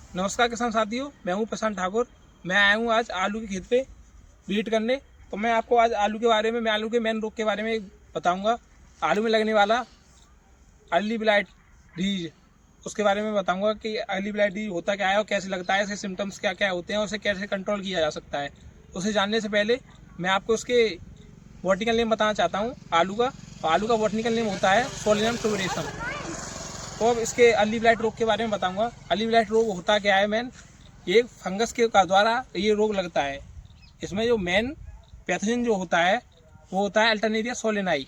नमस्कार किसान साथियों, मैं हूं प्रशांत ठाकुर। मैं आया हूं आज आलू के खेत पे विजिट करने। तो मैं आपको आज आलू के बारे में, मैं आलू के मेन रोग के बारे में बताऊंगा। आलू में लगने वाला अर्ली ब्लाइट डिजीज, उसके बारे में बताऊंगा कि अर्ली ब्लाइट डिजीज होता क्या है और कैसे लगता है, इसके सिम्टम्स क्या क्या होते हैं और उसे कैसे कंट्रोल किया जा सकता है। उसे जानने से पहले मैं आपको उसके बॉटनिकल नेम बताना चाहता हूँ आलू का। तो आलू का बॉटनिकल नेम होता है सोलिनम ट्यूबेरसम। तो अब इसके अर्ली ब्लाइट रोग के बारे में बताऊंगा। अर्ली ब्लाइट रोग होता क्या है मैन, ये फंगस के द्वारा ये रोग लगता है। इसमें जो मेन पैथोजन जो होता है वो होता है अल्टरनेरिया सोलेनाई।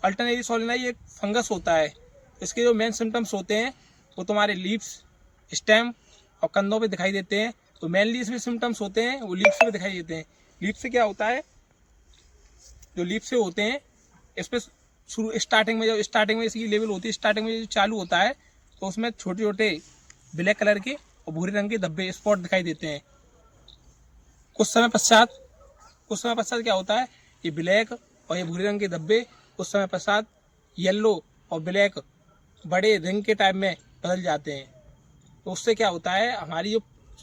अल्टरनेरिया सोलेनाई एक फंगस होता है। इसके जो मेन सिम्टम्स होते हैं वो तुम्हारे लीव्स, स्टेम और कंधों पे दिखाई देते हैं। तो मेनली इसमें सिम्टम्स होते हैं वो लीव्स पे दिखाई देते हैं। लीव्स से क्या होता है, जो लीव्स से होते हैं इस पर शुरू स्टार्टिंग में इसकी लेवल होती है, स्टार्टिंग में जो चालू होता है तो उसमें छोटे छोटे ब्लैक कलर के और भूरे रंग के धब्बे स्पॉट दिखाई देते हैं। कुछ समय पश्चात क्या होता है, ये ब्लैक और ये भूरे रंग के धब्बे कुछ समय पश्चात येलो और ब्लैक बड़े रिंग के टाइप में बदल जाते हैं। तो उससे क्या होता है, हमारी जो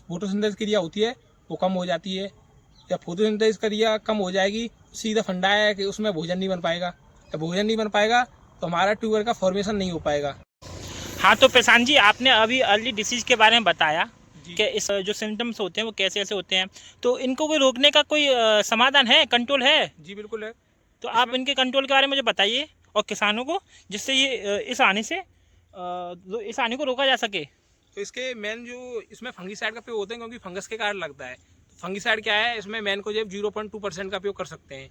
फोटोसिंथेसिस क्रिया होती है वो कम हो जाती है। जब फोटोसिंथेसिस क्रिया कम हो जाएगी, सीधा फंडा है कि उसमें भोजन नहीं बन पाएगा। जब भोजन नहीं बन पाएगा तो हमारा ट्यूबर का फॉर्मेशन नहीं हो पाएगा। हाँ, तो प्रशांत जी, आपने अभी अर्ली डिसीज के बारे में बताया जी कि इस जो सिम्टम्स होते हैं वो कैसे कैसे होते हैं। तो इनको कोई रोकने का कोई समाधान है, कंट्रोल है? जी बिल्कुल है। तो आप इनके कंट्रोल के बारे में मुझे बताइए और किसानों को, जिससे ये इस आने को रोका जा सके। तो इसके मेन जो इसमें फंगीसाइड का प्रयोग होता है, क्योंकि फंगस के कारण लगता है। तो फंगीसाइड क्या है, इसमें मेन को जब 0.2% का उपयोग कर सकते हैं।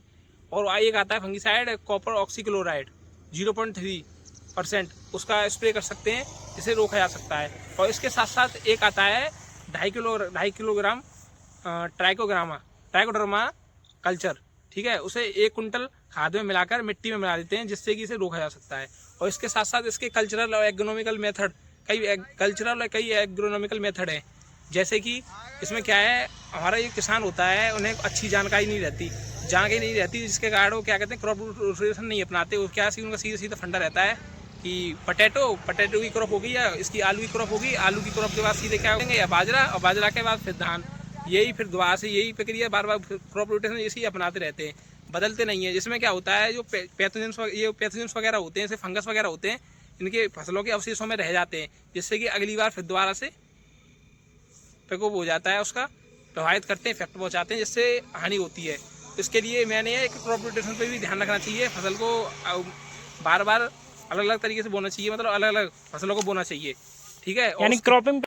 और एक आता है फंगीसाइड कॉपर ऑक्सीक्लोराइड 0.3%, उसका स्प्रे कर सकते हैं, इसे रोका जा सकता है। और इसके साथ साथ एक आता है 2.5 किलोग्राम ट्राइकोडर्मा कल्चर, ठीक है। उसे 1 कुंटल खाद में मिलाकर मिट्टी में मिला देते हैं, जिससे कि इसे रोका जा सकता है। और इसके साथ साथ इसके कल्चरल और एग्रोनॉमिकल मेथड है। जैसे कि इसमें क्या है, हमारा ये किसान होता है उन्हें अच्छी जानकारी नहीं रहती, जिसके कारण वो क्या कहते हैं, क्रॉप रोटेशन नहीं अपनाते। वो क्या उनका सीधा सीधा फंडा रहता है कि पटेटो की क्रॉप होगी या इसकी आलू की क्रॉप होगी, आलू की क्रॉप के बाद सीधे क्या होंगे, या बाजरा, और बाजरा के बाद फिर धान। यही फिर दोबारा से यही प्रक्रिया बार बार क्रॉप रोटेशन इसी अपनाते रहते हैं, बदलते नहीं है। जिसमें क्या होता है, जो पैथोजेंस वगैरह होते हैं, जैसे फंगस वगैरह होते हैं, इनके फसलों के अवशेषों में रह जाते हैं, जिससे कि अगली बार फिर दोबारा से प्रकोप हो जाता है, उसका प्रभावित करते हैं, इफेक्ट पहुंचाते हैं, जिससे हानि होती है। तो इसके लिए मैंने एक क्रॉप रोटेशन पर भी ध्यान रखना चाहिए। फसल को बार बार अलग अलग तरीके से बोना चाहिए, मतलब अलग अलग फसलों को बोना चाहिए, ठीक है। यानी क्रॉपिंग